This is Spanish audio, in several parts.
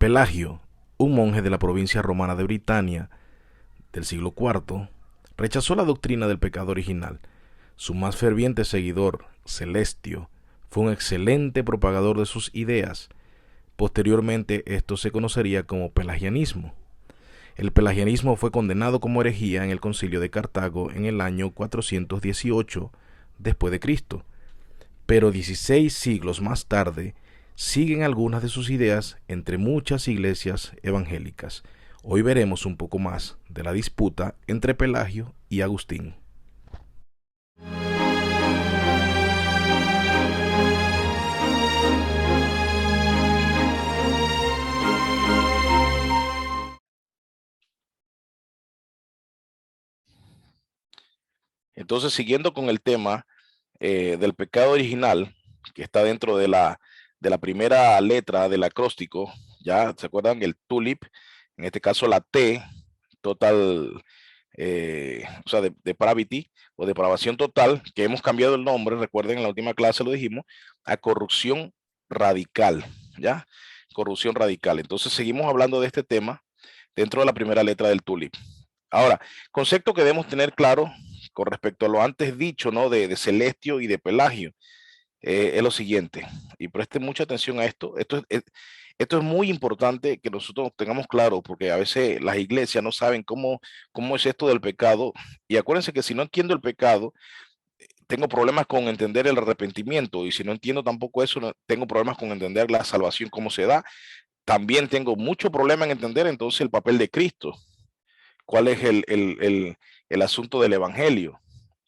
Pelagio, un monje de la provincia romana de Britania del siglo IV, rechazó la doctrina del pecado original. Su más ferviente seguidor, Celestio, fue un excelente propagador de sus ideas. Posteriormente, esto se conocería como pelagianismo. El pelagianismo fue condenado como herejía en el Concilio de Cartago en el año 418 después de Cristo, pero 16 siglos más tarde siguen algunas de sus ideas entre muchas iglesias evangélicas. Hoy veremos un poco más de la disputa entre Pelagio y Agustín. Entonces, siguiendo con el tema del pecado original, que está dentro de la primera letra del acróstico, ya se acuerdan el tulip, en este caso la T, total, o sea, de depravity o depravación total, que hemos cambiado el nombre, recuerden en la última clase lo dijimos, a corrupción radical, ¿ya? Corrupción radical. Entonces seguimos hablando de este tema dentro de la primera letra del tulip. Ahora, concepto que debemos tener claro con respecto a lo antes dicho, ¿no? De Celestio y de Pelagio, es lo siguiente, y presten mucha atención a esto. Esto es muy importante que nosotros tengamos claro, porque a veces las iglesias no saben cómo es esto del pecado, y acuérdense que si no entiendo el pecado, tengo problemas con entender el arrepentimiento, y si no entiendo tampoco eso, tengo problemas con entender la salvación, cómo se da. También tengo mucho problema en entender entonces el papel de Cristo, cuál es el asunto del evangelio.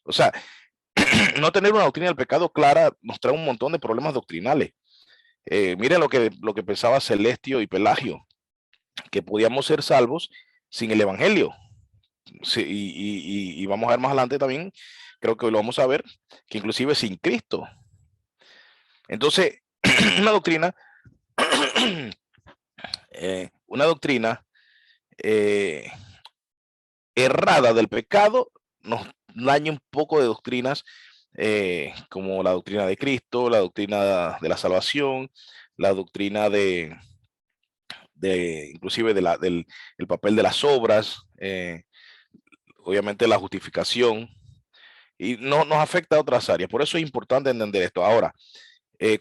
O sea, no tener una doctrina del pecado clara nos trae un montón de problemas doctrinales. Miren lo que pensaba Celestio y Pelagio, que podíamos ser salvos sin el evangelio. Sí, y vamos a ver más adelante también, creo que lo vamos a ver, que inclusive sin Cristo. Entonces, una doctrina, una doctrina eh, errada del pecado nos daña un poco de doctrinas como la doctrina de Cristo, la doctrina de la salvación, la doctrina inclusive del el papel de las obras, obviamente la justificación, y no nos afecta a otras áreas. Por eso es importante entender esto. Ahora,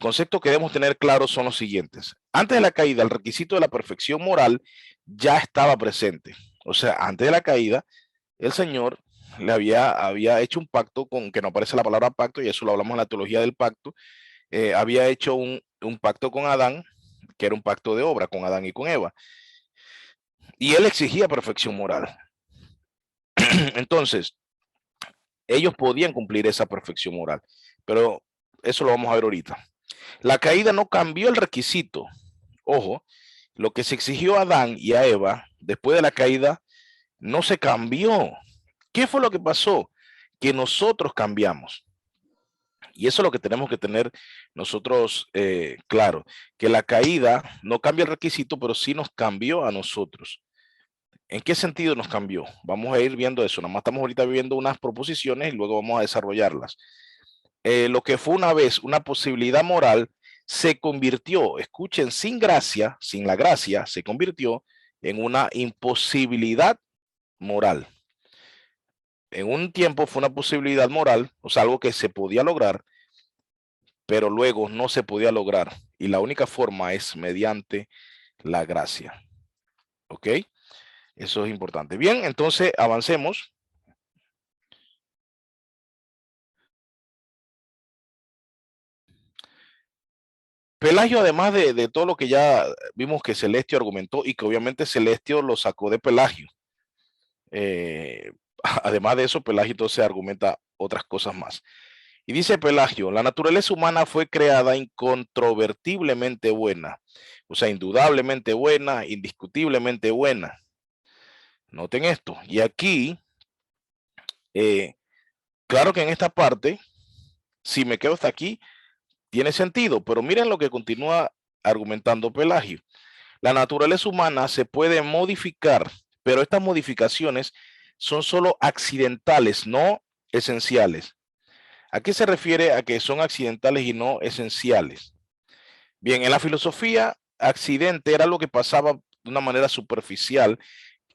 conceptos que debemos tener claros son los siguientes. Antes de la caída, el requisito de la perfección moral ya estaba presente. O sea, antes de la caída, el Señor había hecho un pacto con, que no aparece la palabra pacto, y eso lo hablamos en la teología del pacto, había hecho un pacto con Adán, que era un pacto de obra con Adán y con Eva, y él exigía perfección moral. Entonces, ellos podían cumplir esa perfección moral, pero eso lo vamos a ver ahorita. La caída no cambió el requisito. Ojo, lo que se exigió a Adán y a Eva después de la caída no se cambió. ¿Qué fue lo que pasó? Que nosotros cambiamos. Y eso es lo que tenemos que tener nosotros claro, que la caída no cambia el requisito, pero sí nos cambió a nosotros. ¿En qué sentido nos cambió? Vamos a ir viendo eso. Nada más estamos ahorita viendo unas proposiciones y luego vamos a desarrollarlas. Lo que fue una vez una posibilidad moral se convirtió, escuchen, sin gracia, sin la gracia, se convirtió en una imposibilidad moral. En un tiempo fue una posibilidad moral, o sea, algo que se podía lograr, pero luego no se podía lograr. Y la única forma es mediante la gracia. ¿Ok? Eso es importante. Bien, entonces avancemos. Pelagio, además de todo lo que ya vimos que Celestio argumentó y que obviamente Celestio lo sacó de Pelagio. Eh, además de eso, Pelagio entonces argumenta otras cosas más. Y dice Pelagio, la naturaleza humana fue creada incontrovertiblemente buena, o sea, indudablemente buena, indiscutiblemente buena. Noten esto. Y aquí, eh, claro que en esta parte, si me quedo hasta aquí, tiene sentido, pero miren lo que continúa argumentando Pelagio. La naturaleza humana se puede modificar, pero estas modificaciones son solo accidentales, no esenciales. ¿A qué se refiere a que son accidentales y no esenciales? Bien, en la filosofía accidente era lo que pasaba de una manera superficial,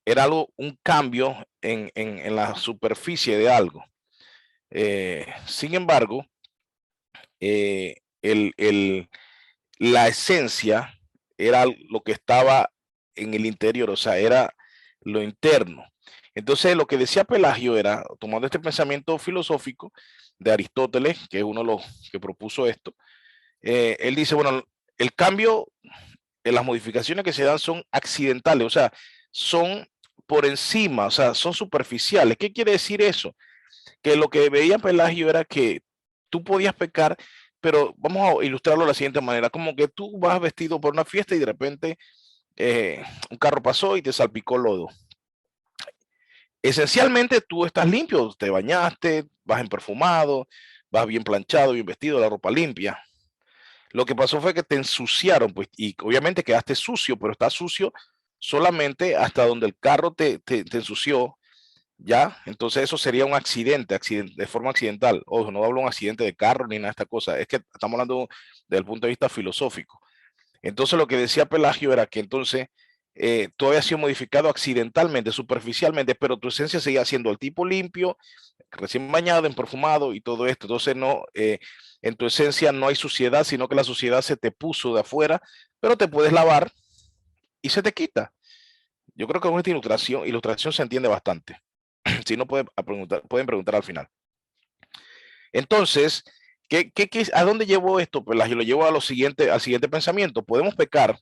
era algo, un cambio en la superficie de algo. Sin embargo, eh, el, el, la esencia era lo que estaba en el interior, o sea, era lo interno. Entonces, lo que decía Pelagio era, tomando este pensamiento filosófico de Aristóteles, que es uno de los que propuso esto, él dice, bueno, el cambio, las modificaciones que se dan son accidentales, o sea, son por encima, o sea, son superficiales. ¿Qué quiere decir eso? Que lo que veía Pelagio era que tú podías pecar, pero vamos a ilustrarlo de la siguiente manera, como que tú vas vestido por una fiesta y de repente un carro pasó y te salpicó lodo. Esencialmente tú estás limpio, te bañaste, vas en perfumado, vas bien planchado, bien vestido, la ropa limpia. Lo que pasó fue que te ensuciaron, pues, y obviamente quedaste sucio, pero estás sucio solamente hasta donde el carro te ensució, ¿ya? Entonces eso sería un accidente, de forma accidental. Ojo, no hablo de un accidente de carro ni nada de esta cosa, es que estamos hablando desde el punto de vista filosófico. Entonces lo que decía Pelagio era que entonces todo había sido modificado accidentalmente, superficialmente, pero tu esencia seguía siendo el tipo limpio, recién bañado, perfumado y todo esto. Entonces no, en tu esencia no hay suciedad, sino que la suciedad se te puso de afuera, pero te puedes lavar y se te quita. Yo creo que con esta ilustración se entiende bastante. Si no, pueden preguntar al final. Entonces, ¿a dónde llevó esto? Pues lo llevo a al siguiente pensamiento. Podemos pecar,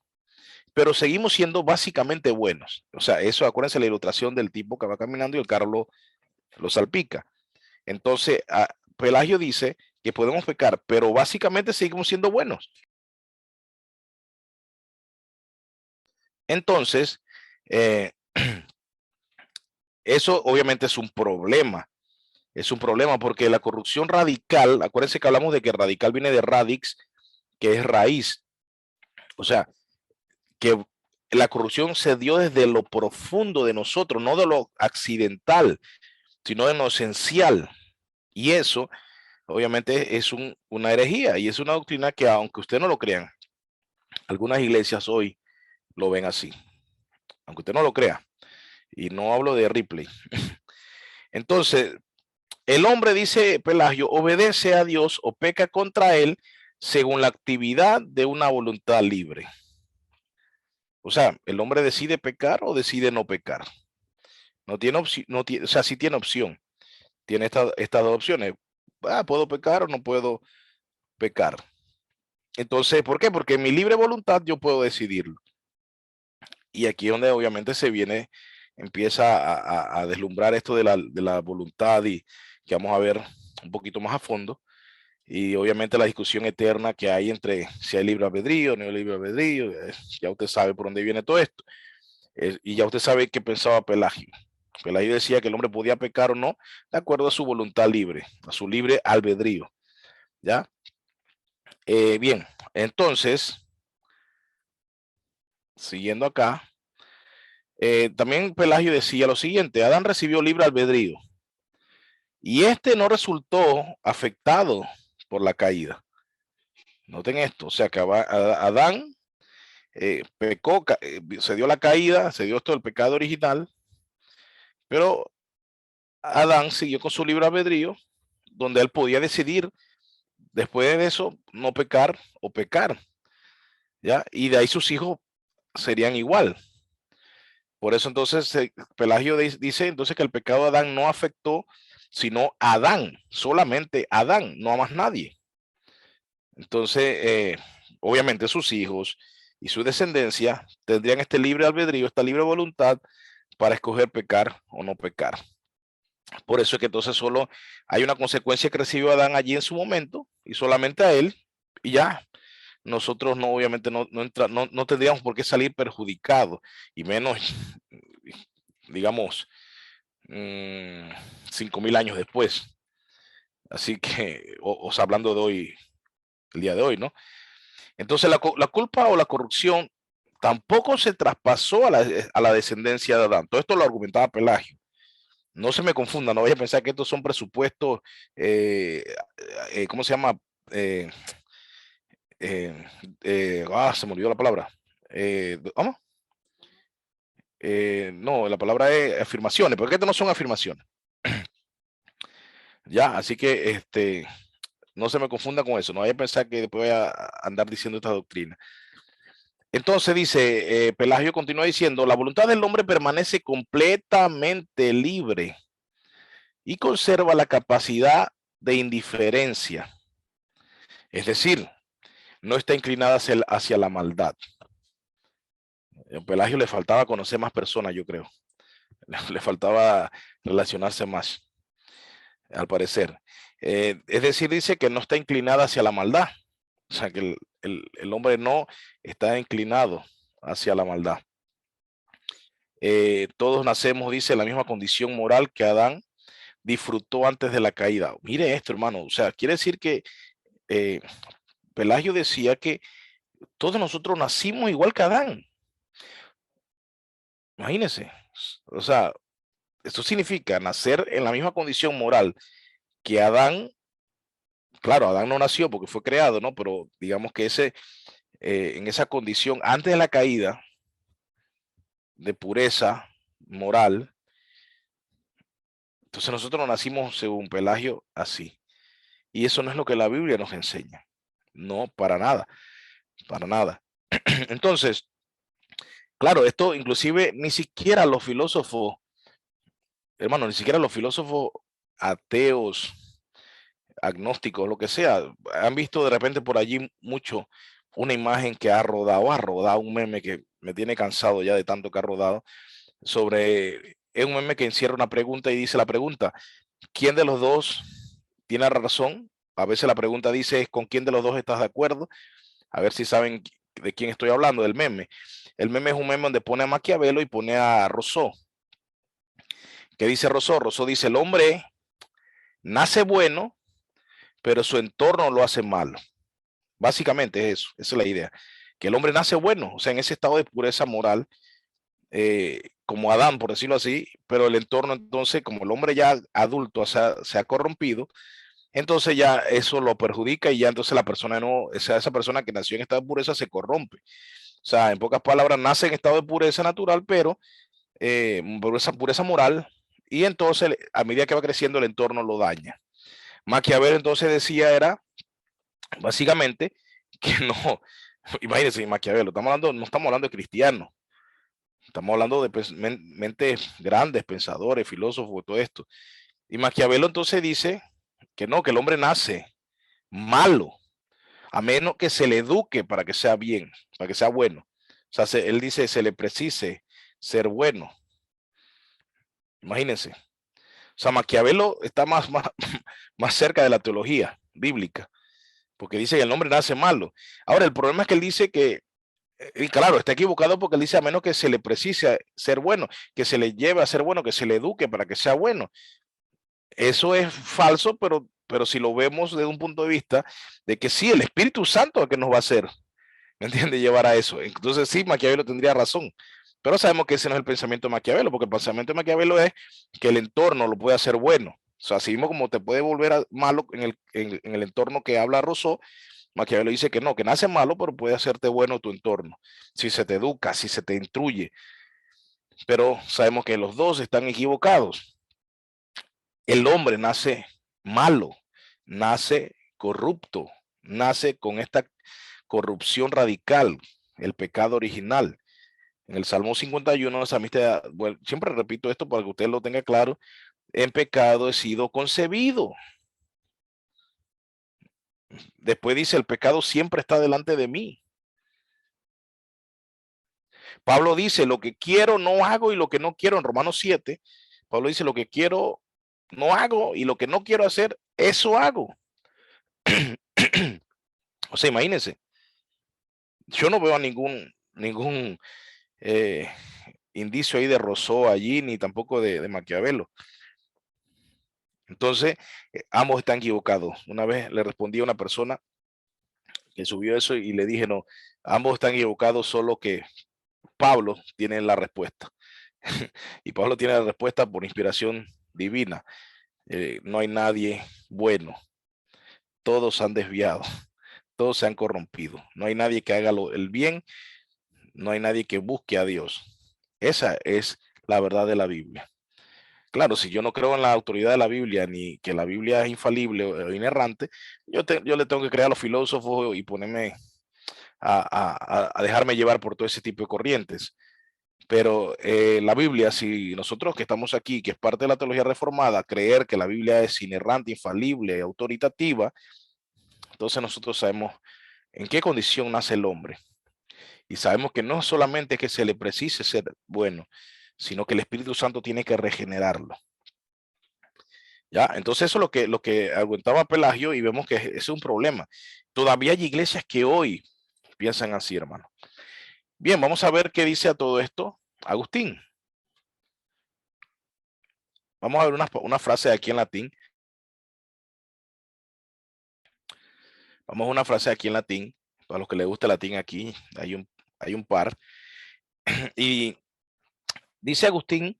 pero seguimos siendo básicamente buenos. O sea, eso, acuérdense la ilustración del tipo que va caminando y el carro lo salpica. Entonces, Pelagio dice que podemos pecar, pero básicamente seguimos siendo buenos. Entonces, eh, eso obviamente es un problema. Es un problema porque la corrupción radical, acuérdense que hablamos de que radical viene de radix, que es raíz. O sea, que la corrupción se dio desde lo profundo de nosotros, no de lo accidental, sino de lo esencial. Y eso, obviamente, es una herejía y es una doctrina que, aunque ustedes no lo crean, algunas iglesias hoy lo ven así, aunque usted no lo crea. Y no hablo de Ripley. Entonces, el hombre, dice Pelagio, obedece a Dios o peca contra él según la actividad de una voluntad libre. O sea, el hombre decide pecar o decide no pecar. No tiene opción, no tiene, o sea, sí tiene opción. Tiene estas dos opciones. Puedo pecar o no puedo pecar. Entonces, ¿por qué? Porque en mi libre voluntad yo puedo decidirlo. Y aquí es donde obviamente empieza a deslumbrar esto de la voluntad y que vamos a ver un poquito más a fondo. Y obviamente la discusión eterna que hay entre si hay libre albedrío o no hay libre albedrío. Ya usted sabe por dónde viene todo esto. Y ya usted sabe qué pensaba Pelagio. Pelagio decía que el hombre podía pecar o no de acuerdo a su voluntad libre, a su libre albedrío. ¿Ya? Bien, entonces, siguiendo acá, también Pelagio decía lo siguiente: Adán recibió libre albedrío y este no resultó afectado por la caída. Noten esto, o sea que Adán pecó, se dio la caída, se dio esto del pecado original, pero Adán siguió con su libre albedrío, donde él podía decidir después de eso no pecar o pecar, ¿ya? Y de ahí sus hijos serían igual. Por eso entonces Pelagio dice entonces que el pecado de Adán no afectó sino a Adán, solamente a Adán, no a más nadie. Entonces, obviamente sus hijos y su descendencia tendrían este libre albedrío, esta libre voluntad para escoger pecar o no pecar. Por eso es que entonces solo hay una consecuencia que recibió Adán allí en su momento y solamente a él, y ya. Nosotros no, obviamente no tendríamos por qué salir perjudicados, y menos, digamos, 5.000 años después. Así que, o sea, hablando de hoy, el día de hoy, ¿no? Entonces la culpa o la corrupción tampoco se traspasó a la descendencia de Adán. Todo esto lo argumentaba Pelagio. No se me confunda, no vaya a pensar que estos son presupuestos, ¿cómo se llama? Se me olvidó la palabra. ¿Cómo? No, la palabra es afirmaciones, porque estas no son afirmaciones. Ya, así que no se me confunda con eso, no vaya a pensar que después voy a andar diciendo esta doctrina. Entonces dice, Pelagio continúa diciendo, la voluntad del hombre permanece completamente libre y conserva la capacidad de indiferencia. Es decir, no está inclinada hacia la maldad. A Pelagio le faltaba conocer más personas, yo creo. Le faltaba relacionarse más, al parecer. Es decir, dice que no está inclinada hacia la maldad. O sea, que el hombre no está inclinado hacia la maldad. Todos nacemos, dice, en la misma condición moral que Adán disfrutó antes de la caída. Mire esto, hermano. O sea, quiere decir que Pelagio decía que todos nosotros nacimos igual que Adán. Imagínense. O sea, esto significa nacer en la misma condición moral que Adán. Claro, Adán no nació porque fue creado, ¿no? Pero digamos que en esa condición, antes de la caída de pureza moral, entonces nosotros nacimos según Pelagio así. Y eso no es lo que la Biblia nos enseña. No, para nada, para nada. Entonces, claro, esto inclusive ni siquiera los filósofos, hermano, ni siquiera los filósofos ateos, agnósticos, lo que sea, han visto de repente por allí mucho una imagen que ha rodado un meme que me tiene cansado ya de tanto que ha rodado, es un meme que encierra una pregunta y dice la pregunta, ¿quién de los dos tiene razón? A veces la pregunta dice, ¿con quién de los dos estás de acuerdo? A ver si saben de quién estoy hablando, del meme. El meme es un meme donde pone a Maquiavelo y pone a Rousseau. ¿Qué dice Rousseau? Rousseau dice, el hombre nace bueno, pero su entorno lo hace malo. Básicamente es eso, esa es la idea. Que el hombre nace bueno, o sea, en ese estado de pureza moral, como Adán, por decirlo así, pero el entorno entonces, como el hombre ya adulto se ha corrompido, entonces ya eso lo perjudica y ya entonces la persona no, esa persona que nació en estado de pureza se corrompe. O sea, en pocas palabras, nace en estado de pureza natural, pero pureza moral, y entonces a medida que va creciendo el entorno lo daña. Maquiavelo entonces decía era, básicamente, que no, imagínense, Maquiavelo, no estamos hablando de cristianos, estamos hablando de mentes grandes, pensadores, filósofos, todo esto. Y Maquiavelo entonces dice que no, que el hombre nace malo, a menos que se le eduque para que sea bien, para que sea bueno. O sea, él dice, se le precise ser bueno. Imagínense. O sea, Maquiavelo está más cerca de la teología bíblica, porque dice que el hombre nace malo. Ahora, el problema es que él dice que, y claro, está equivocado porque él dice a menos que se le precise ser bueno, que se le lleve a ser bueno, que se le eduque para que sea bueno. Eso es falso, pero si lo vemos desde un punto de vista de que sí, el Espíritu Santo es el que nos va a hacer, ¿me entiende? Llevar a eso. Entonces sí, Maquiavelo tendría razón. Pero sabemos que ese no es el pensamiento de Maquiavelo, porque el pensamiento de Maquiavelo es que el entorno lo puede hacer bueno. O sea, así mismo como te puede volver malo en el entorno que habla Rousseau, Maquiavelo dice que no, que nace malo, pero puede hacerte bueno tu entorno, si se te educa, si se te instruye. Pero sabemos que los dos están equivocados. El hombre nace malo, nace corrupto, nace con esta corrupción radical, el pecado original. En el Salmo 51, bueno, siempre repito esto para que usted lo tenga claro, en pecado he sido concebido. Después dice, el pecado siempre está delante de mí. Pablo dice, lo que quiero no hago y lo que no quiero, en Romanos 7, Pablo dice, lo que quiero no hago y lo que no quiero hacer, eso hago. O sea, imagínense, yo no veo a ningún indicio ahí de Rousseau allí, ni tampoco de Maquiavelo. Entonces, ambos están equivocados. Una vez le respondí a una persona que subió eso y le dije, no, ambos están equivocados, solo que Pablo tiene la respuesta. Y Pablo tiene la respuesta por inspiración divina. No hay nadie bueno. Todos han desviado. Todos se han corrompido. No hay nadie que haga el bien. no hay nadie que busque a Dios. Esa es la verdad de la Biblia. Claro, si yo no creo en la autoridad de la Biblia, ni que la Biblia es infalible o inerrante, yo le tengo que creer a los filósofos y ponerme a dejarme llevar por todo ese tipo de corrientes. Pero la Biblia, si nosotros que estamos aquí, que es parte de la teología reformada, creer que la Biblia es inerrante, infalible, autoritativa, entonces nosotros sabemos en qué condición nace el hombre. Y sabemos que no solamente es que se le precise ser bueno, sino que el Espíritu Santo tiene que regenerarlo. ¿Ya? Entonces eso es lo que argumentaba Pelagio y vemos que es un problema. Todavía hay iglesias que hoy piensan así, hermano. Bien, vamos a ver qué dice a todo esto Agustín. Vamos a ver una frase aquí en latín. Vamos a una frase aquí en latín. Para los que les gusta el latín aquí, hay un par. Y dice Agustín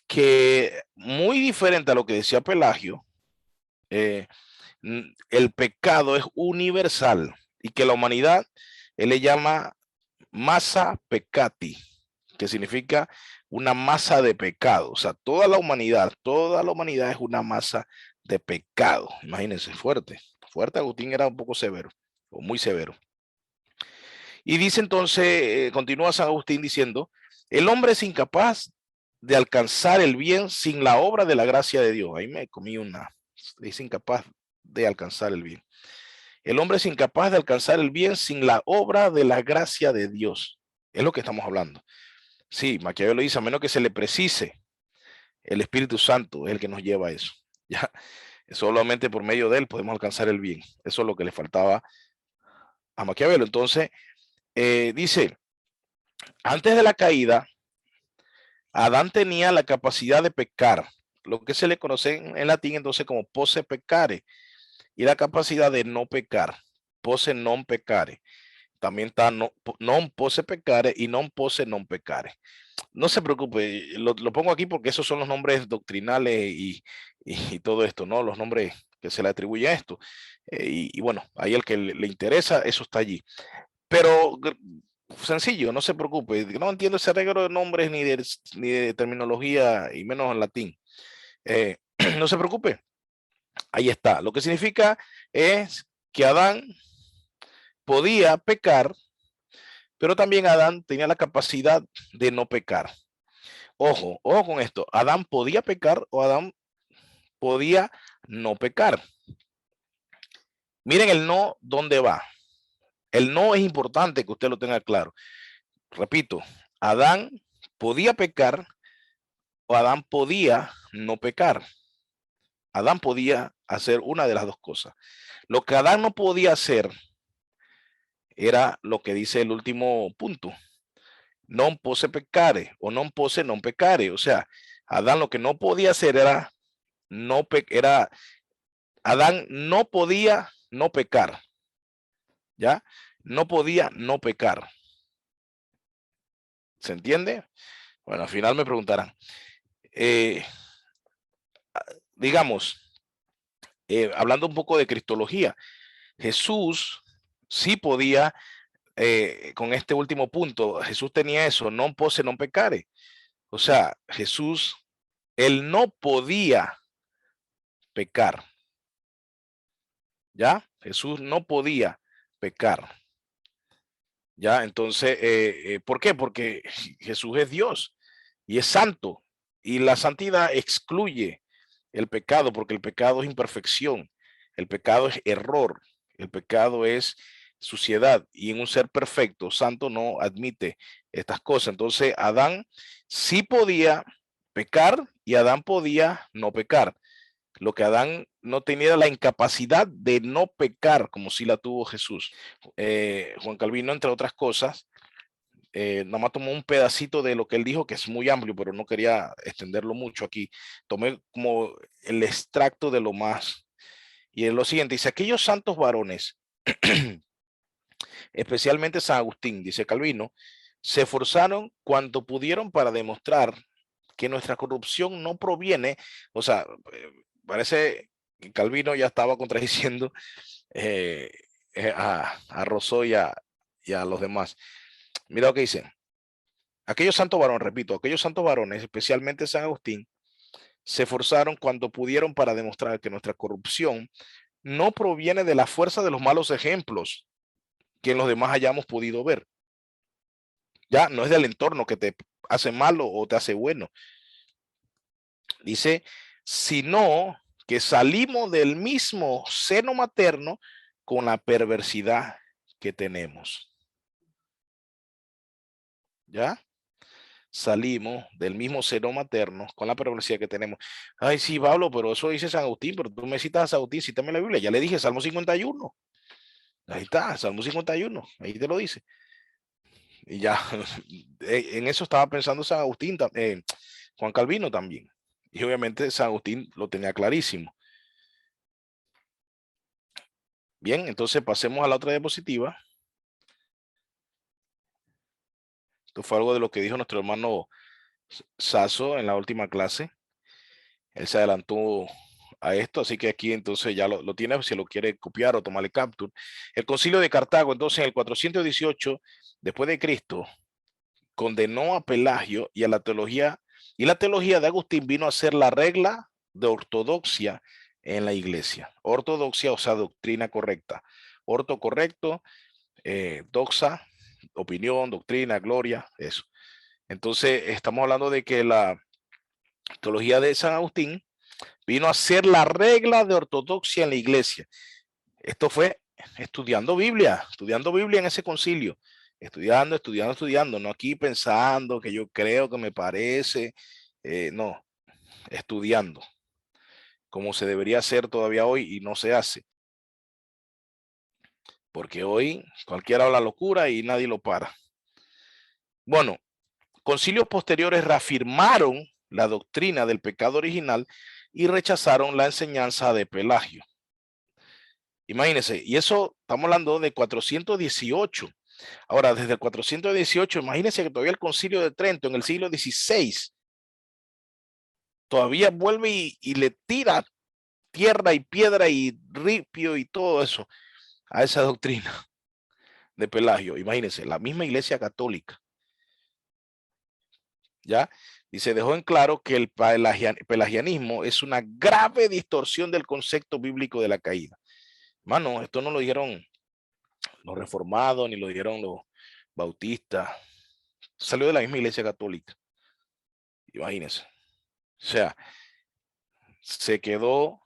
que muy diferente a lo que decía Pelagio, el pecado es universal y que la humanidad, él le llama masa peccati, que significa una masa de pecado. O sea, toda la humanidad es una masa de pecado. Imagínense, fuerte. Fuerte, Agustín era un poco severo, o muy severo. Y dice entonces, continúa San Agustín diciendo, el hombre es incapaz de alcanzar el bien sin la obra de la gracia de Dios. Ahí me comí una. Es incapaz de alcanzar el bien. El hombre es incapaz de alcanzar el bien sin la obra de la gracia de Dios. Es lo que estamos hablando. Sí, Maquiavelo dice, a menos que se le precise, el Espíritu Santo es el que nos lleva a eso. Ya, solamente por medio de él podemos alcanzar el bien. Eso es lo que le faltaba a Maquiavelo. Entonces, dice, antes de la caída, Adán tenía la capacidad de pecar, lo que se le conoce en latín entonces como posse peccare, y la capacidad de no pecar, posse non peccare. También está non posse peccare y non posse non peccare. No se preocupe, lo pongo aquí porque esos son los nombres doctrinales y todo esto, ¿no? Los nombres que se le atribuye a esto. Y bueno, ahí el que le interesa, eso está allí. Pero sencillo, no se preocupe, no entiendo ese arreglo de nombres ni de terminología, y menos en latín. No se preocupe, ahí está. Lo que significa es que Adán podía pecar, pero también Adán tenía la capacidad de no pecar. Ojo, ojo con esto. Adán podía pecar o Adán podía no pecar. Miren el no, ¿dónde va? El no es importante que usted lo tenga claro. Repito, Adán podía pecar o Adán podía no pecar. Adán podía hacer una de las dos cosas. Lo que Adán no podía hacer era lo que dice el último punto. Non posse peccare o non posse non peccare. O sea, Adán lo que no podía hacer era Adán no podía no pecar. ¿Ya? No podía no pecar. ¿Se entiende? Bueno, al final me preguntarán. Digamos, hablando un poco de cristología, Jesús sí podía, con este último punto, Jesús tenía eso, non posse non peccare. O sea, Jesús, él no podía pecar. ¿Ya? Jesús no podía pecar. ¿Ya? Entonces, ¿por qué? Porque Jesús es Dios y es santo. Y la santidad excluye el pecado, porque el pecado es imperfección, el pecado es error, el pecado es suciedad. Y en un ser perfecto, santo, no admite estas cosas. Entonces, Adán sí podía pecar y Adán podía no pecar. Lo que Adán no tenía la incapacidad de no pecar, como sí la tuvo Jesús. Juan Calvino, entre otras cosas, nada más tomó un pedacito de lo que él dijo, que es muy amplio, pero no quería extenderlo mucho aquí. Tomé como el extracto de lo más. Y es lo siguiente, dice, aquellos santos varones, especialmente San Agustín, dice Calvino, se esforzaron cuanto pudieron para demostrar que nuestra corrupción no proviene, o sea, parece que Calvino ya estaba contradiciendo a Rousseau y a los demás. Mira lo que dice. Aquellos santos varones, repito, aquellos santos varones, especialmente San Agustín, se esforzaron cuando pudieron para demostrar que nuestra corrupción no proviene de la fuerza de los malos ejemplos que en los demás hayamos podido ver. Ya no es del entorno que te hace malo o te hace bueno. Dice, sino que salimos del mismo seno materno con la perversidad que tenemos. ¿Ya? Salimos del mismo seno materno con la perversidad que tenemos. Ay, sí, Pablo, pero eso dice San Agustín, pero tú me citas a San Agustín, cítame la Biblia. Ya le dije, Salmo 51. Ahí está, Salmo 51, ahí te lo dice. Y ya, en eso estaba pensando San Agustín, Juan Calvino también. Y obviamente San Agustín lo tenía clarísimo. Bien, entonces pasemos a la otra diapositiva. Esto fue algo de lo que dijo nuestro hermano Sasso en la última clase. Él se adelantó a esto, así que aquí entonces ya lo tiene, si lo quiere copiar o tomarle capture. El concilio de Cartago, entonces en el 418 después de Cristo, condenó a Pelagio y a la teología, y la teología de Agustín vino a ser la regla de ortodoxia en la iglesia. Ortodoxia, o sea, doctrina correcta. Orto correcto, doxa, opinión, doctrina, gloria, eso. Entonces, estamos hablando de que la teología de San Agustín vino a ser la regla de ortodoxia en la iglesia. Esto fue estudiando Biblia en ese concilio. Estudiando, no aquí pensando que yo creo que me parece, no, estudiando, como se debería hacer todavía hoy y no se hace. Porque hoy cualquiera habla locura y nadie lo para. Bueno, concilios posteriores reafirmaron la doctrina del pecado original y rechazaron la enseñanza de Pelagio. Imagínense, y eso estamos hablando de 418. Ahora, desde el 418, imagínense que todavía el concilio de Trento en el siglo XVI todavía vuelve y le tira tierra y piedra y ripio y todo eso a esa doctrina de Pelagio. Imagínense, la misma iglesia católica. ¿Ya? Y se dejó en claro que el pelagianismo es una grave distorsión del concepto bíblico de la caída. Mano, esto no lo dijeron los reformados, ni lo dijeron los bautistas. Salió de la misma iglesia católica. Imagínense. O sea, se quedó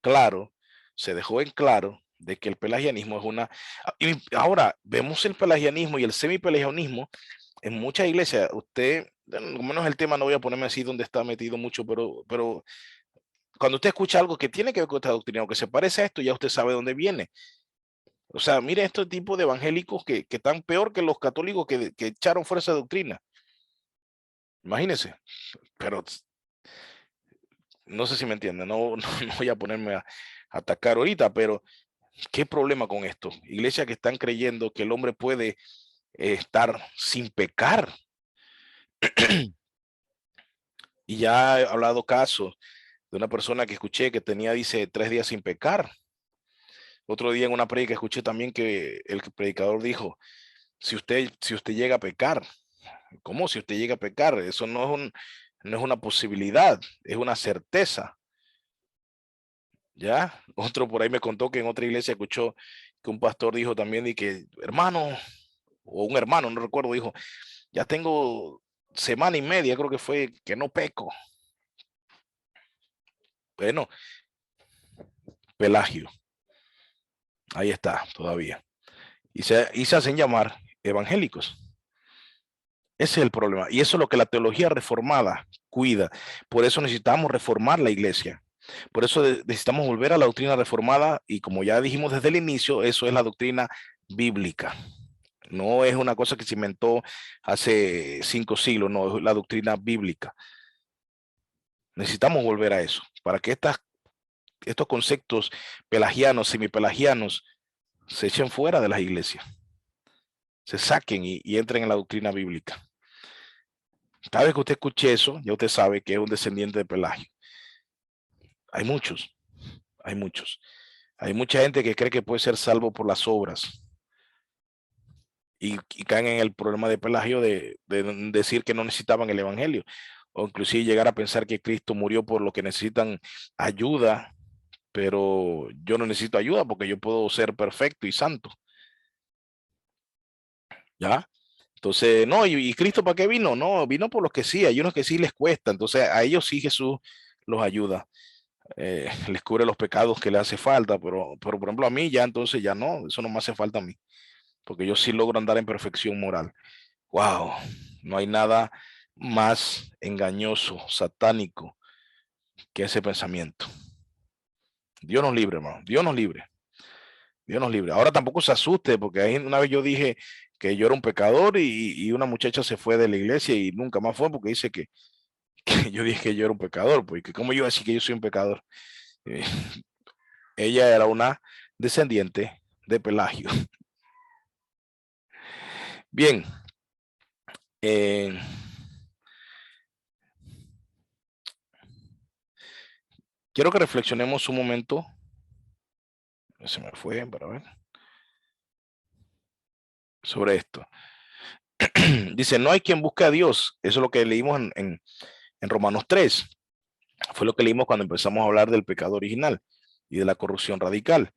claro, se dejó en claro de que el pelagianismo es una... Y ahora, vemos el pelagianismo y el semipelagianismo en muchas iglesias. Usted, lo menos el tema no voy a ponerme así donde está metido mucho, pero cuando usted escucha algo que tiene que ver con esta doctrina o que se parece a esto, ya usted sabe dónde viene. O sea, mire estos tipos de evangélicos que están peor que los católicos que echaron fuera esa doctrina. Imagínense, pero no sé si me entienden, no voy a ponerme a atacar ahorita, pero ¿qué problema con esto? Iglesias que están creyendo que el hombre puede estar sin pecar. Y ya he hablado casos de una persona que escuché que tenía, dice, 3 días sin pecar. Otro día en una predica escuché también que el predicador dijo, si usted llega a pecar, ¿cómo si usted llega a pecar? Eso no es una posibilidad, es una certeza. ¿Ya? Otro por ahí me contó que en otra iglesia escuchó que un pastor dijo también y que, hermano, o un hermano, no recuerdo, dijo, ya tengo semana y media, creo que fue, que no peco. Bueno, Pelagio, ahí está todavía. Y se hacen llamar evangélicos. Ese es el problema. Y eso es lo que la teología reformada cuida. Por eso necesitamos reformar la iglesia. Por eso necesitamos volver a la doctrina reformada y como ya dijimos desde el inicio, eso es la doctrina bíblica. No es una cosa que se inventó hace 5 siglos, no, es la doctrina bíblica. Necesitamos volver a eso para que estos conceptos pelagianos, semipelagianos, se echen fuera de las iglesias, se saquen y entren en la doctrina bíblica. Cada vez que usted escuche eso, ya usted sabe que es un descendiente de Pelagio. Hay muchos, hay muchos. Hay mucha gente que cree que puede ser salvo por las obras. y caen en el problema de Pelagio de decir que no necesitaban el evangelio, o inclusive llegar a pensar que Cristo murió por lo que necesitan ayuda, pero yo no necesito ayuda porque yo puedo ser perfecto y santo, ¿ya? Entonces, no, y Cristo ¿para qué vino? No, vino por los que sí, hay unos que sí les cuesta, entonces a ellos sí Jesús los ayuda, les cubre los pecados que le hace falta, pero por ejemplo a mí ya entonces ya no, eso no me hace falta a mí, porque yo sí logro andar en perfección moral. Wow, no hay nada más engañoso, satánico que ese pensamiento. Dios nos libre, hermano, Dios nos libre, Dios nos libre. Ahora tampoco se asuste, porque ahí una vez yo dije que yo era un pecador y una muchacha se fue de la iglesia y nunca más fue porque dice que yo dije que yo era un pecador, porque cómo yo decir que yo soy un pecador. Eh, ella era una descendiente de Pelagio. Bien, eh, quiero que reflexionemos un momento. Se me fue para ver sobre esto. Dice, no hay quien busque a Dios. Eso es lo que leímos en Romanos 3. Fue lo que leímos cuando empezamos a hablar del pecado original y de la corrupción radical.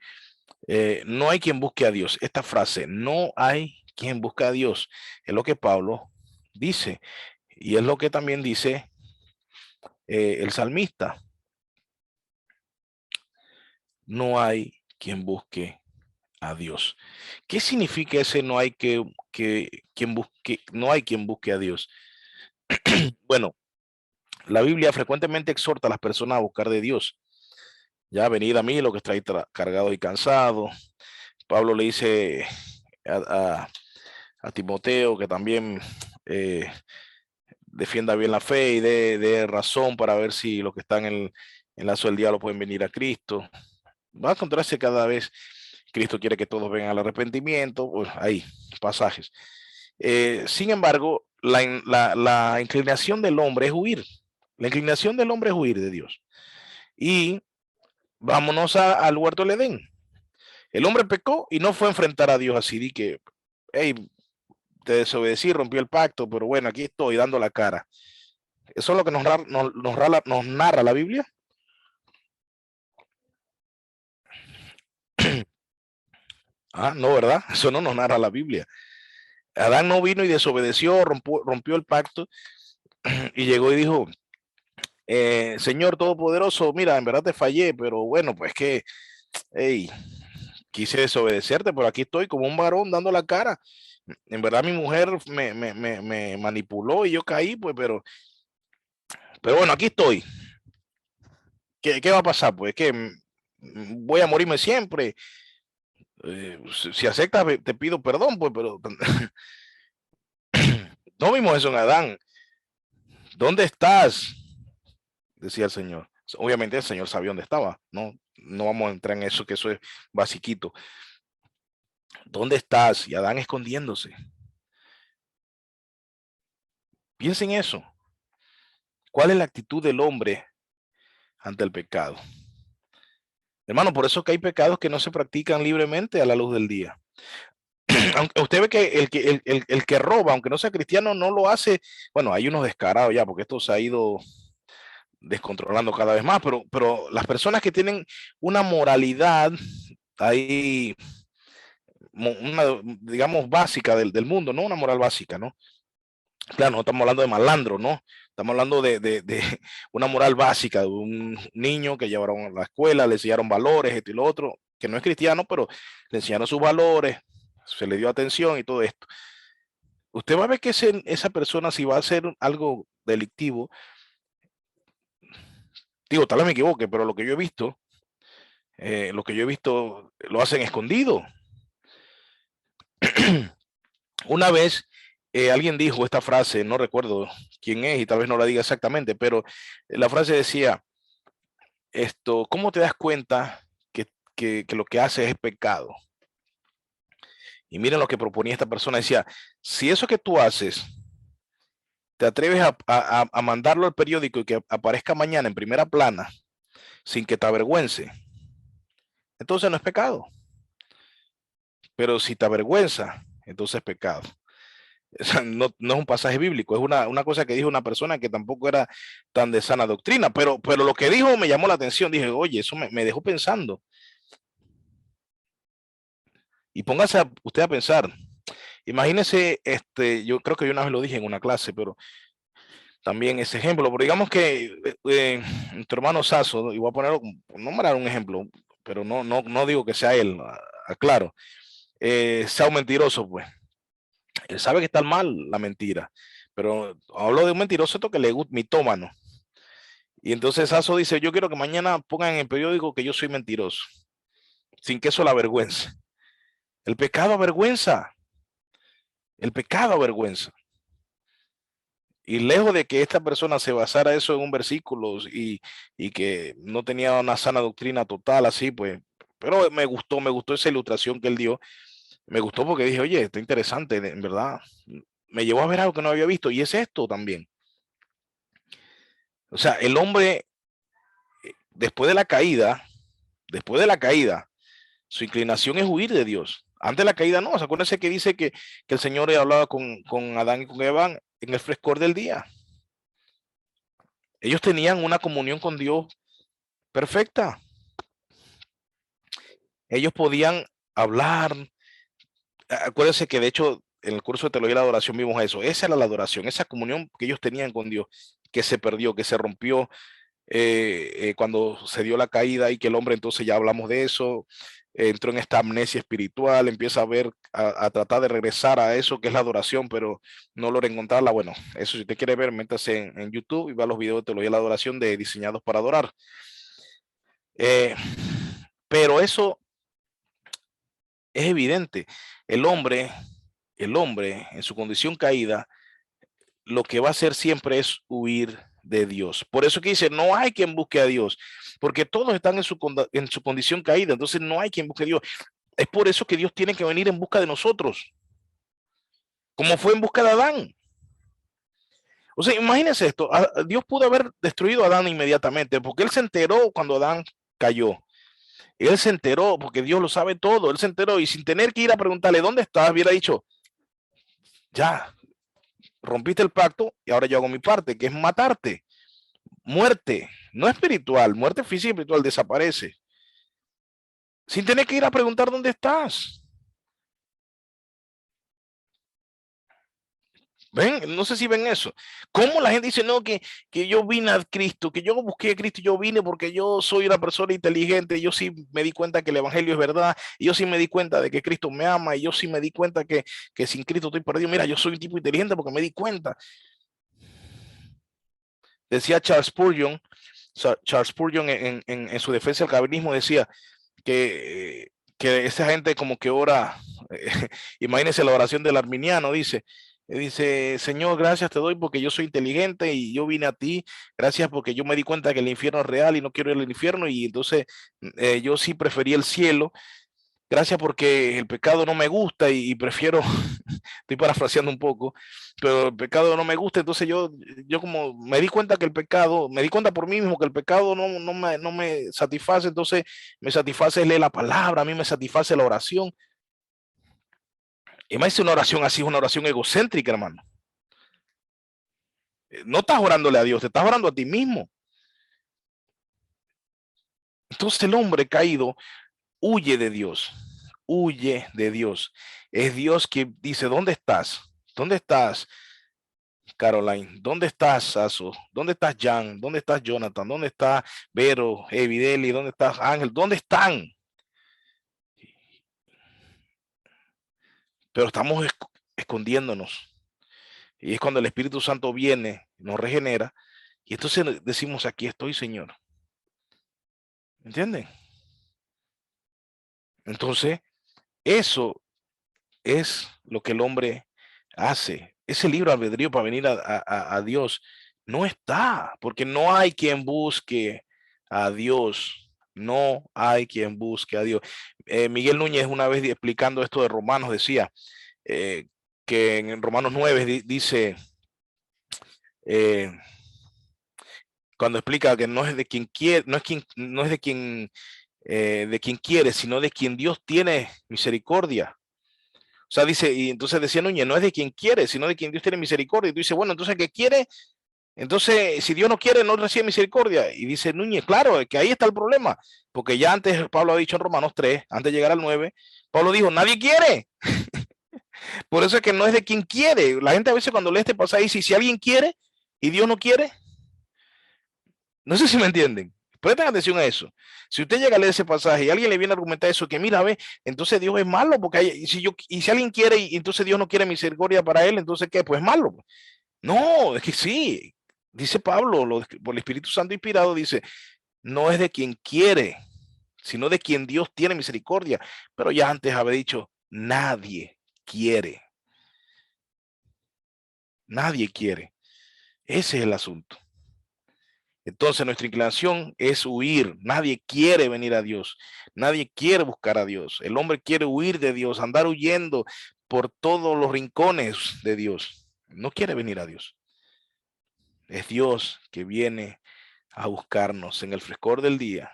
No hay quien busque a Dios. Esta frase, no hay quien busque a Dios, es lo que Pablo dice. Y es lo que también dice el salmista. No hay quien busque a Dios. ¿Qué significa ese no hay quien busque, no hay quien busque a Dios? Bueno, la Biblia frecuentemente exhorta a las personas a buscar de Dios. Ya venid a mí, lo que estáis cargados y cansados. Pablo le dice a, a, a Timoteo que también eh, defienda bien la fe y dé razón para ver si los que están en el lazo del diablo pueden venir a Cristo. Va a encontrarse cada vez, Cristo quiere que todos vengan al arrepentimiento, pues ahí, pasajes. Sin embargo, la inclinación del hombre es huir. La inclinación del hombre es huir de Dios. Y vámonos al huerto del Edén. El hombre pecó y no fue a enfrentar a Dios así, de que, hey, te desobedecí, rompió el pacto, pero bueno, aquí estoy dando la cara. Eso es lo que nos narra la Biblia. Ah, no, ¿verdad? Eso no nos narra la Biblia. Adán no vino y desobedeció, rompió el pacto y llegó y dijo, Señor Todopoderoso, mira, en verdad te fallé, pero bueno, pues que, hey, quise desobedecerte, pero aquí estoy como un varón dando la cara. En verdad mi mujer me manipuló y yo caí, pues, pero bueno, aquí estoy. ¿Qué va a pasar? Pues que voy a morirme siempre. Si aceptas, te pido perdón, pues, pero no vimos eso en Adán. ¿Dónde estás? Decía el Señor. Obviamente el Señor sabía dónde estaba, ¿no? No vamos a entrar en eso, que eso es basiquito. ¿Dónde estás? Y Adán escondiéndose. Piensa en eso. ¿Cuál es la actitud del hombre ante el pecado? Hermano, por eso que hay pecados que no se practican libremente a la luz del día. Aunque usted ve que el que roba, aunque no sea cristiano, no lo hace. Bueno, hay unos descarados ya, porque esto se ha ido descontrolando cada vez más, pero las personas que tienen una moralidad ahí, una, digamos, básica del mundo, no una moral básica, ¿no? Claro, no estamos hablando de malandro, ¿no? Estamos hablando de una moral básica, de un niño que llevaron a la escuela, le enseñaron valores, esto y lo otro, que no es cristiano, pero le enseñaron sus valores, se le dio atención y todo esto. Usted va a ver que esa persona, si va a hacer algo delictivo, digo, tal vez me equivoque, pero lo que yo he visto lo hacen escondido. Una vez alguien dijo esta frase, no recuerdo quién es y tal vez no la diga exactamente, pero la frase decía, ¿cómo te das cuenta que lo que haces es pecado? Y miren lo que proponía esta persona, decía, si eso que tú haces, te atreves a mandarlo al periódico y que aparezca mañana en primera plana, sin que te avergüence, entonces no es pecado. Pero si te avergüenza, entonces es pecado. O sea, no es un pasaje bíblico, es una cosa que dijo una persona que tampoco era tan de sana doctrina, pero lo que dijo me llamó la atención. Dije, oye, eso me dejó pensando. Y póngase usted a pensar. Imagínese, yo creo que yo una vez lo dije en una clase, pero también ese ejemplo, pero digamos que nuestro hermano Sasso, y voy a ponerlo, nombrar un ejemplo, pero no digo que sea él, aclaro, sea un mentiroso, pues. Él sabe que está mal la mentira, pero hablo de un mentiroso esto que le gusta, mitómano. Y entonces Sasso dice, yo quiero que mañana pongan en el periódico que yo soy mentiroso, sin que eso la avergüence. El pecado avergüenza, el pecado avergüenza. Y lejos de que esta persona se basara eso en un versículo y que no tenía una sana doctrina total así, pues, pero me gustó esa ilustración que él dio. Me gustó porque dije, oye, está interesante, en verdad. Me llevó a ver algo que no había visto y es esto también. O sea, el hombre, después de la caída, su inclinación es huir de Dios. Antes de la caída no, acuérdense que dice que el Señor hablaba con Adán y con Eva en el frescor del día. Ellos tenían una comunión con Dios perfecta. Ellos podían hablar. Acuérdense que de hecho en el curso de teología de la adoración vimos eso. Esa era la adoración, esa comunión que ellos tenían con Dios, que se perdió, que se rompió cuando se dio la caída y que el hombre, entonces ya hablamos de eso, entró en esta amnesia espiritual, empieza a ver, a tratar de regresar a eso que es la adoración, pero no logra encontrarla. Bueno, eso si usted quiere ver, métase en YouTube y va a los videos de teología de la adoración de Diseñados para Adorar. Eh, pero eso es evidente. El hombre, el hombre en su condición caída, lo que va a hacer siempre es huir de Dios. Por eso que dice, no hay quien busque a Dios, porque todos están en su condición caída, entonces no hay quien busque a Dios. Es por eso que Dios tiene que venir en busca de nosotros, como fue en busca de Adán. O sea, imagínense esto, Dios pudo haber destruido a Adán inmediatamente, porque él se enteró cuando Adán cayó. Él se enteró, porque Dios lo sabe todo, él se enteró y sin tener que ir a preguntarle dónde estás, hubiera dicho, ya, rompiste el pacto y ahora yo hago mi parte, que es matarte. Muerte, no espiritual, muerte física y espiritual desaparece. Sin tener que ir a preguntar dónde estás. ¿Ven? No sé si ven eso. ¿Cómo la gente dice, no, que yo vine a Cristo, que yo busqué a Cristo, yo vine porque yo soy una persona inteligente, yo sí me di cuenta que el Evangelio es verdad, y yo sí me di cuenta de que Cristo me ama, y yo sí me di cuenta que sin Cristo estoy perdido. Mira, yo soy un tipo inteligente porque me di cuenta. Decía Charles Spurgeon en su defensa del calvinismo decía que esa gente como que ora, imagínense la oración del arminiano, dice, Señor, gracias te doy porque yo soy inteligente y yo vine a ti, gracias porque yo me di cuenta que el infierno es real y no quiero ir al infierno y entonces yo sí preferí el cielo. Gracias porque el pecado no me gusta y prefiero, estoy parafraseando un poco, pero el pecado no me gusta, entonces yo como me di cuenta que el pecado, me di cuenta por mí mismo que el pecado no me satisface, entonces me satisface leer la palabra, a mí me satisface la oración. Y más una oración así, es una oración egocéntrica, hermano. No estás orándole a Dios, te estás orando a ti mismo. Entonces el hombre caído huye de Dios, huye de Dios. Es Dios que dice, ¿dónde estás? ¿Dónde estás, Caroline? ¿Dónde estás, Sasso? ¿Dónde estás, Jan? ¿Dónde estás, Jonathan? ¿Dónde está Vero, Evideli? ¿Dónde estás, Ángel? ¿Dónde están? Pero estamos escondiéndonos. Y es cuando el Espíritu Santo viene, nos regenera, y entonces decimos, aquí estoy, Señor. ¿Entienden? Entonces, eso es lo que el hombre hace. Ese libre albedrío para venir a Dios no está, porque no hay quien busque a Dios. No hay quien busque a Dios. Miguel Núñez una vez explicando esto de Romanos decía que en Romanos 9 dice, cuando explica que no es de quien quiere, no es de quien quiere, sino de quien Dios tiene misericordia. O sea, dice, y entonces decía Núñez, no es de quien quiere, sino de quien Dios tiene misericordia. Y tú dices, bueno, entonces, ¿qué quiere? Entonces, si Dios no quiere, no recibe misericordia. Y dice Núñez, claro, es que ahí está el problema. Porque ya antes, Pablo ha dicho en Romanos 3, antes de llegar al 9, Pablo dijo, nadie quiere. Por eso es que no es de quien quiere. La gente a veces cuando lee este pasaje dice, si alguien quiere y Dios no quiere, no sé si me entienden. Presten atención a eso. Si usted llega a leer ese pasaje y alguien le viene a argumentar eso, que mira, ve, entonces Dios es malo, porque si alguien quiere y entonces Dios no quiere misericordia para él, entonces ¿qué? Pues malo. No, es que sí. Dice Pablo, por el Espíritu Santo inspirado, dice, no es de quien quiere, sino de quien Dios tiene misericordia. Pero ya antes había dicho, nadie quiere. Nadie quiere. Ese es el asunto. Entonces nuestra inclinación es huir. Nadie quiere venir a Dios. Nadie quiere buscar a Dios. El hombre quiere huir de Dios, andar huyendo por todos los rincones de Dios. No quiere venir a Dios. Es Dios que viene a buscarnos en el frescor del día.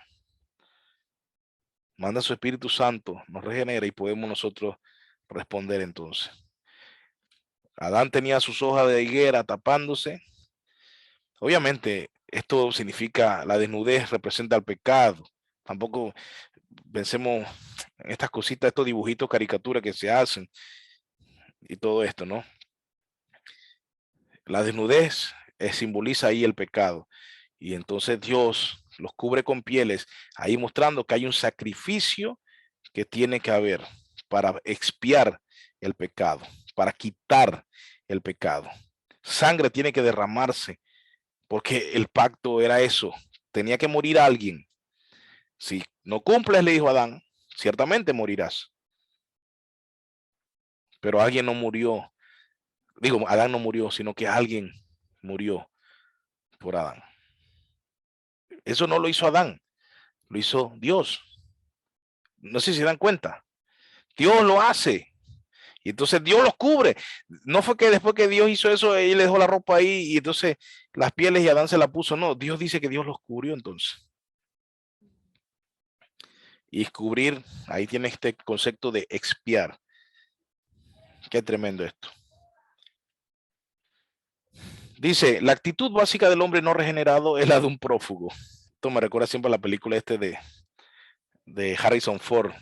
Manda su Espíritu Santo, nos regenera y podemos nosotros responder entonces. Adán tenía sus hojas de higuera tapándose. Obviamente, esto significa la desnudez, representa el pecado. Tampoco pensemos en estas cositas, estos dibujitos, caricaturas que se hacen y todo esto, ¿no? La desnudez simboliza ahí el pecado. Y entonces Dios los cubre con pieles, ahí mostrando que hay un sacrificio que tiene que haber para expiar el pecado, para quitar el pecado. Sangre tiene que derramarse, porque el pacto era eso, tenía que morir alguien. Si no cumples, le dijo Adán, ciertamente morirás. Pero alguien no murió, digo, Adán no murió, sino que alguien murió por Adán. Eso no lo hizo Adán, lo hizo Dios. No sé si se dan cuenta. Dios lo hace. Y entonces Dios los cubre. No fue que después que Dios hizo eso, él le dejó la ropa ahí y entonces las pieles y Adán se la puso. No, Dios dice que Dios los cubrió entonces. Y cubrir, ahí tiene este concepto de expiar. Qué tremendo esto. Dice, la actitud básica del hombre no regenerado es la de un prófugo. Esto me recuerda siempre a la película de Harrison Ford,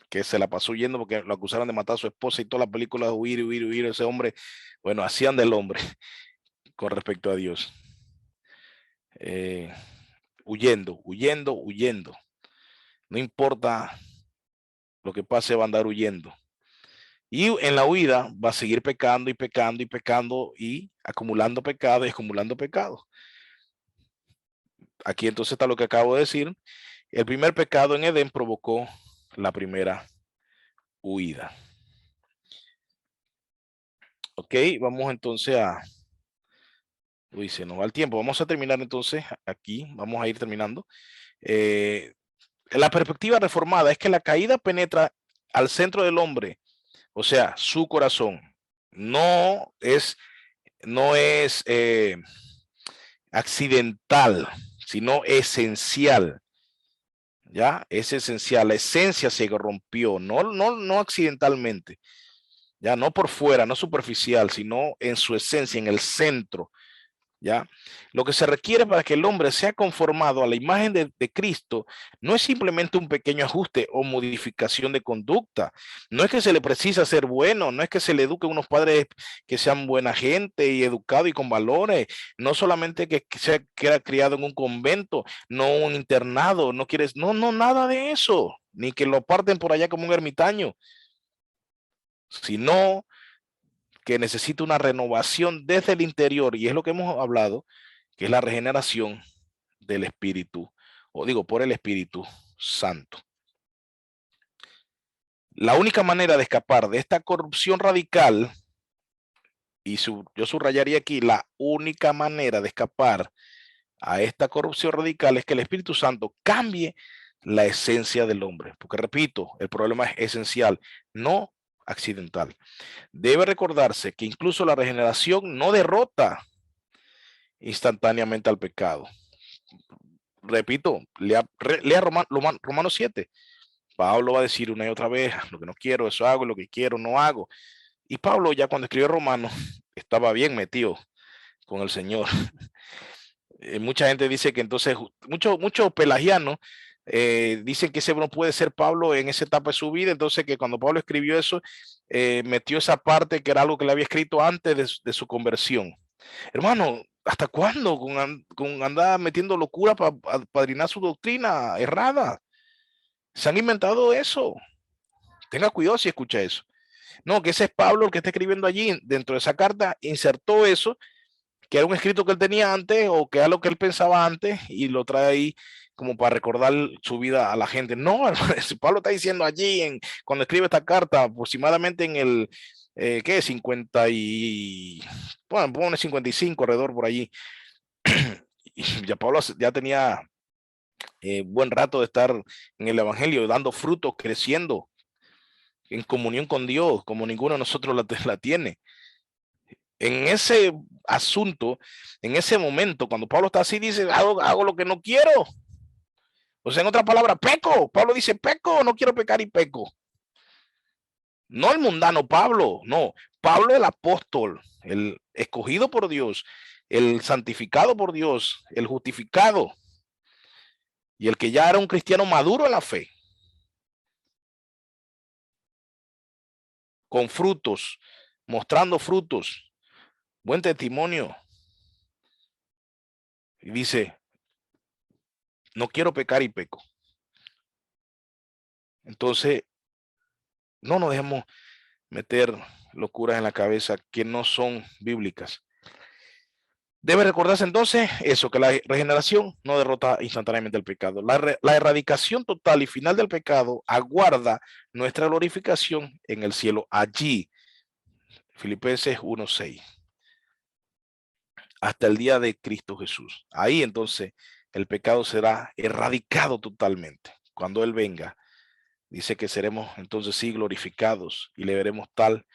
que se la pasó huyendo porque lo acusaron de matar a su esposa y toda la película de huir, huir, huir. Ese hombre, bueno, hacían del hombre con respecto a Dios. Huyendo, huyendo, huyendo. No importa lo que pase, va a andar huyendo. Y en la huida va a seguir pecando y pecando y pecando y acumulando pecado y acumulando pecado. Aquí entonces está lo que acabo de decir. El primer pecado en Edén provocó la primera huida. Ok, vamos entonces a... Uy, se nos va el tiempo. Vamos a terminar entonces aquí. Vamos a ir terminando. La perspectiva reformada es que la caída penetra al centro del hombre, o sea, su corazón. No es accidental, sino esencial. ¿Ya? Es esencial. La esencia se rompió, no accidentalmente. Ya, no por fuera, no superficial, sino en su esencia, en el centro. ¿Ya? Lo que se requiere para que el hombre sea conformado a la imagen de Cristo no es simplemente un pequeño ajuste o modificación de conducta. No es que se le precisa ser bueno, no es que se le eduque a unos padres que sean buena gente y educados y con valores, no solamente que sea criado en un convento, no un internado, no quieres, no, nada de eso, ni que lo parten por allá como un ermitaño, sino que necesita una renovación desde el interior, y es lo que hemos hablado, que es la regeneración del Espíritu, o digo, por el Espíritu Santo. La única manera de escapar de esta corrupción radical, y yo subrayaría aquí, la única manera de escapar a esta corrupción radical es que el Espíritu Santo cambie la esencia del hombre, porque repito, el problema es esencial, no accidental. Debe recordarse que incluso la regeneración no derrota instantáneamente al pecado. Repito, lea Romanos 7. Pablo va a decir una y otra vez, lo que no quiero, eso hago, lo que quiero, no hago. Y Pablo ya cuando escribió Romanos estaba bien metido con el Señor. Mucha gente dice que entonces, muchos pelagianos dicen que ese no puede ser Pablo en esa etapa de su vida, entonces que cuando Pablo escribió eso, metió esa parte que era algo que le había escrito antes de su conversión. Hermano, ¿hasta cuándo con andar metiendo locura para padrinar su doctrina errada? Se han inventado eso. Tenga cuidado si escucha eso. No, que ese es Pablo el que está escribiendo allí. Dentro de esa carta insertó eso, que era un escrito que él tenía antes o que era lo que él pensaba antes y lo trae ahí como para recordar su vida a la gente. No, hermano, Pablo está diciendo allí cuando escribe esta carta, aproximadamente en el, ¿qué? 50 y, bueno, pone 55 alrededor por allí. Y ya Pablo ya tenía buen rato de estar en el evangelio, dando frutos, creciendo en comunión con Dios, como ninguno de nosotros la tiene. En ese asunto, en ese momento, cuando Pablo está así, dice, hago lo que no quiero. O sea, en otra palabra, peco. Pablo dice, peco, no quiero pecar y peco. No el mundano Pablo, no. Pablo el apóstol, el escogido por Dios, el santificado por Dios, el justificado y el que ya era un cristiano maduro en la fe, con frutos, mostrando frutos, buen testimonio. Y dice, no quiero pecar y peco. Entonces, no nos dejemos meter locuras en la cabeza que no son bíblicas. Debe recordarse entonces eso, que la regeneración no derrota instantáneamente el pecado. La erradicación total y final del pecado aguarda nuestra glorificación en el cielo. Allí, Filipenses 1:6, hasta el día de Cristo Jesús. Ahí entonces el pecado será erradicado totalmente. Cuando Él venga, dice que seremos entonces sí glorificados y le veremos tal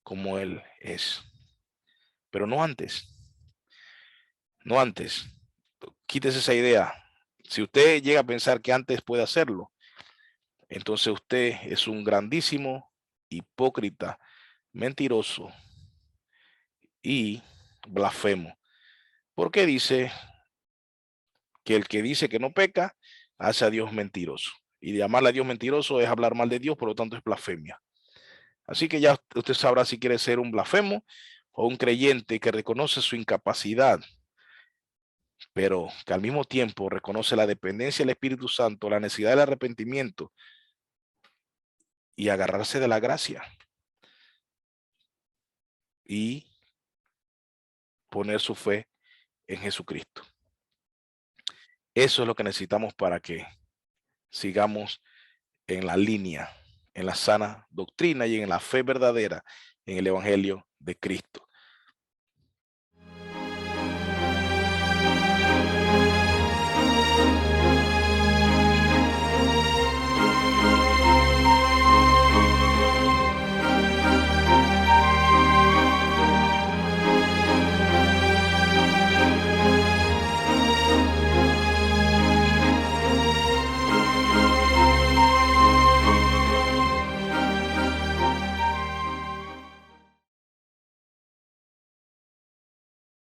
como Él es. Pero no antes. No antes. Quítese esa idea. Si usted llega a pensar que antes puede hacerlo, entonces usted es un grandísimo hipócrita, mentiroso y blasfemo. Porque dice que el que dice que no peca, hace a Dios mentiroso. Y llamarle a Dios mentiroso es hablar mal de Dios, por lo tanto es blasfemia. Así que ya usted sabrá si quiere ser un blasfemo o un creyente que reconoce su incapacidad, pero que al mismo tiempo reconoce la dependencia del Espíritu Santo, la necesidad del arrepentimiento y agarrarse de la gracia y poner su fe en Jesucristo. Eso es lo que necesitamos para que sigamos en la línea, en la sana doctrina y en la fe verdadera en el Evangelio de Cristo.